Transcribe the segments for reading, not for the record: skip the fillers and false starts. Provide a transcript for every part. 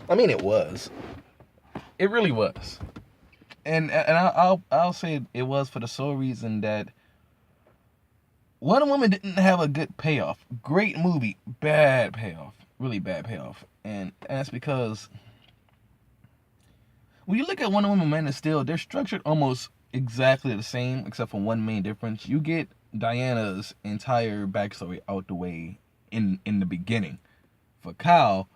I mean, it was. It really was. And I'll say it was for the sole reason that Wonder Woman didn't have a good payoff. Great movie, bad payoff, really bad payoff, and that's because when you look at Wonder Woman, Man of Steel, they're structured almost exactly the same, except for one main difference. You get Diana's entire backstory out the way in the beginning. For Kyle,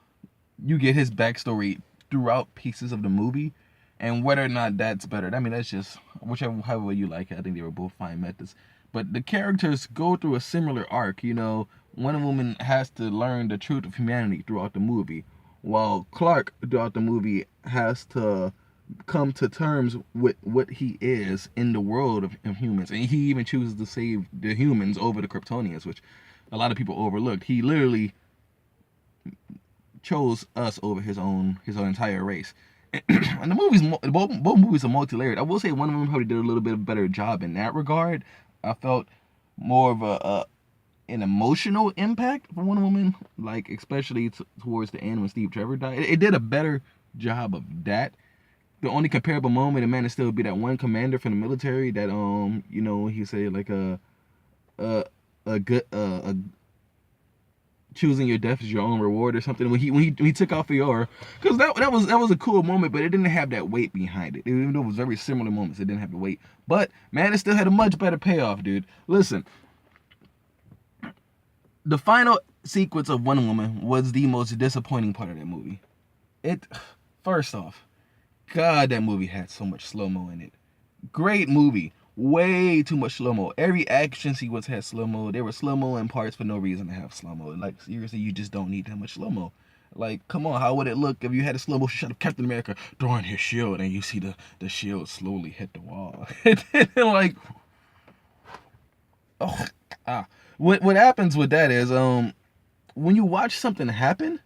you get his backstory throughout pieces of the movie, and whether or not that's better, I mean, that's just whichever however you like it. I think they were both fine methods, but the characters go through a similar arc. You know, Wonder Woman has to learn the truth of humanity throughout the movie, while Clark throughout the movie has to come to terms with what he is in the world of humans, and he even chooses to save the humans over the Kryptonians, which a lot of people overlooked. He literally chose us over his own entire race. And the movies, both movies are multi-layered. I will say one of them probably did a little bit better job in that regard. I felt more of an emotional impact for Wonder Woman, like especially towards the end when Steve Trevor died. It did a better job of that. The only comparable moment in Man of Steel would be that one commander from the military that he said like a good choosing your death is your own reward or something when he took out Fiora, because that was a cool moment, but it didn't have that weight behind it. Even though it was very similar moments, it didn't have the weight. But man, it still had a much better payoff, dude. Listen, the final sequence of Wonder Woman was the most disappointing part of that movie. It First off, God, that movie had so much slow mo in it. Great movie. Way too much slow mo. Every action sequence had slow mo. There were slow mo in parts for no reason to have slow mo. Like seriously, you just don't need that much slow mo. Like, come on, how would it look if you had a slow motion shot of Captain America throwing his shield and you see the shield slowly hit the wall? And then, like, oh, what happens with that is when you watch something happen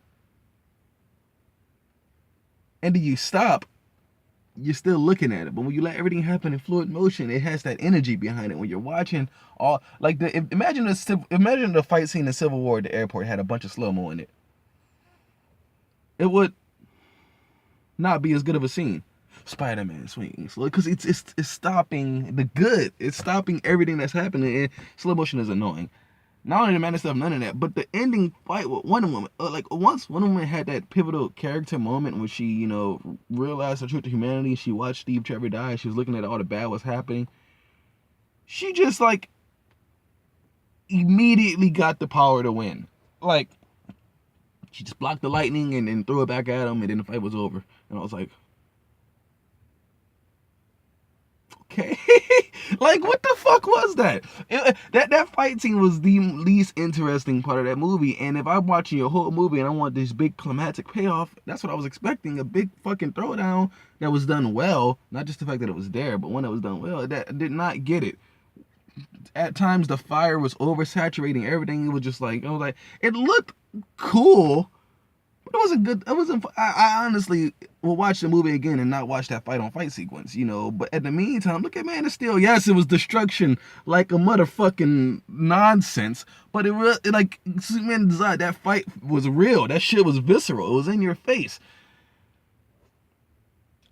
and then you stop, you're still looking at it. But when you let everything happen in fluid motion, it has that energy behind it. When you're watching all like imagine the fight scene in Civil War at the airport had a bunch of slow mo in it. It would not be as good of a scene. Spider-Man swinging slow because it's stopping the good. It's stopping everything that's happening. And slow motion is annoying. Not only the Man of Stuff, none of that, but the ending fight with Wonder Woman. Like once Wonder Woman had that pivotal character moment when she, realized the truth of humanity. She watched Steve Trevor die. She was looking at all the bad was happening. She just like immediately got the power to win. Like she just blocked the lightning and then threw it back at him, and then the fight was over. And I was like, okay. Like what the fuck was that? That fight scene was the least interesting part of that movie. And if I'm watching a whole movie and I want this big climatic payoff, that's what I was expecting. A big fucking throwdown that was done well. Not just the fact that it was there, but one that was done well. That I did not get it. At times the fire was oversaturating everything. It was just like, I was like, it looked cool, but it wasn't good. It wasn't. I honestly will watch the movie again and not watch that fight on fight sequence, But at the meantime, look at Man of Steel. Yes, it was destruction like a motherfucking nonsense, but like Superman design. That fight was real. That shit was visceral. It was in your face.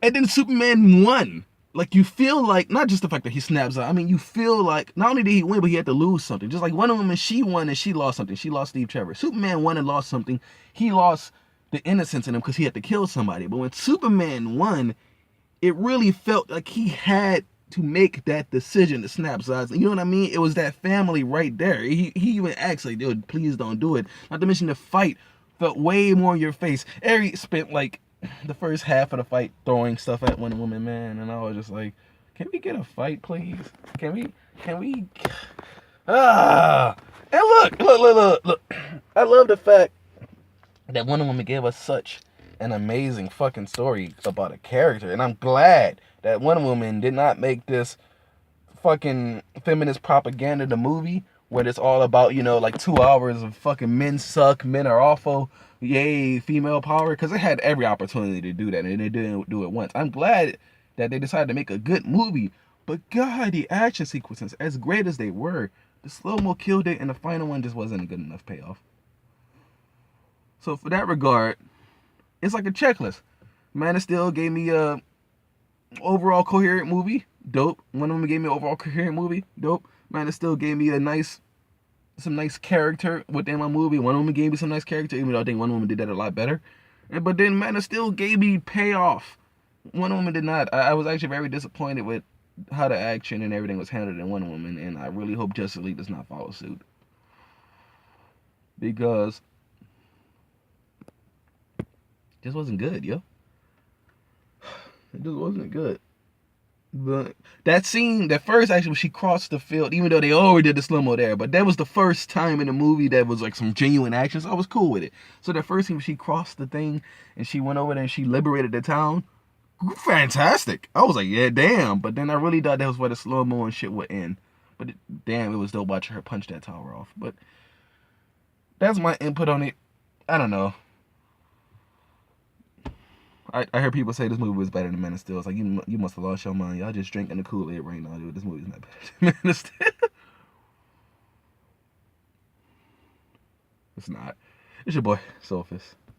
And then Superman won. Like you feel like not just the fact that he snaps out. I mean, you feel like not only did he win, but he had to lose something. Just like Wonder Woman, she won and she lost something. She lost Steve Trevor. Superman won and lost something. He lost the innocence in him because he had to kill somebody. But when Superman won, it really felt like he had to make that decision to snap Zod. You know what I mean? It was that family right there. He even asked like, dude, please don't do it. Not to mention the fight felt way more in your face. Ares spent like the first half of the fight throwing stuff at Wonder Woman, man, and I was just like, can we get a fight, please? Can we? Ah! And look. I love the fact that Wonder Woman gave us such an amazing fucking story about a character, and I'm glad that Wonder Woman did not make this fucking feminist propaganda the movie where it's all about, like 2 hours of fucking men suck, men are awful, yay, female power, because it had every opportunity to do that, and they didn't do it once. I'm glad that they decided to make a good movie, but God, the action sequences, as great as they were, the slow-mo killed it, and the final one just wasn't a good enough payoff. So for that regard, It's like a checklist. Man of Steel gave me a overall coherent movie, dope. Wonder Woman gave me an overall coherent movie, dope. Man of Steel gave me some nice character within my movie. Wonder Woman gave me some nice character, even though I think Wonder Woman did that a lot better. But then Man of Steel gave me payoff. Wonder Woman did not. I was actually very disappointed with how the action and everything was handled in Wonder Woman, and I really hope Justice League does not follow suit, because it just wasn't good, yo. It just wasn't good. But that scene, that first action when she crossed the field, even though they already did the slow mo there, but that was the first time in the movie that was like some genuine action, so I was cool with it. So the first scene when she crossed the thing and she went over there and she liberated the town, fantastic. I was like, yeah, damn. But then I really thought that was where the slow mo and shit would end. But damn, it was dope watching her punch that tower off. But that's my input on it. I don't know. I heard people say this movie was better than Man of Steel. It's like, you must have lost your mind. Y'all just drinking the Kool-Aid right now, dude. This movie's not better than Man of Steel. It's not. It's your boy, Soulfist.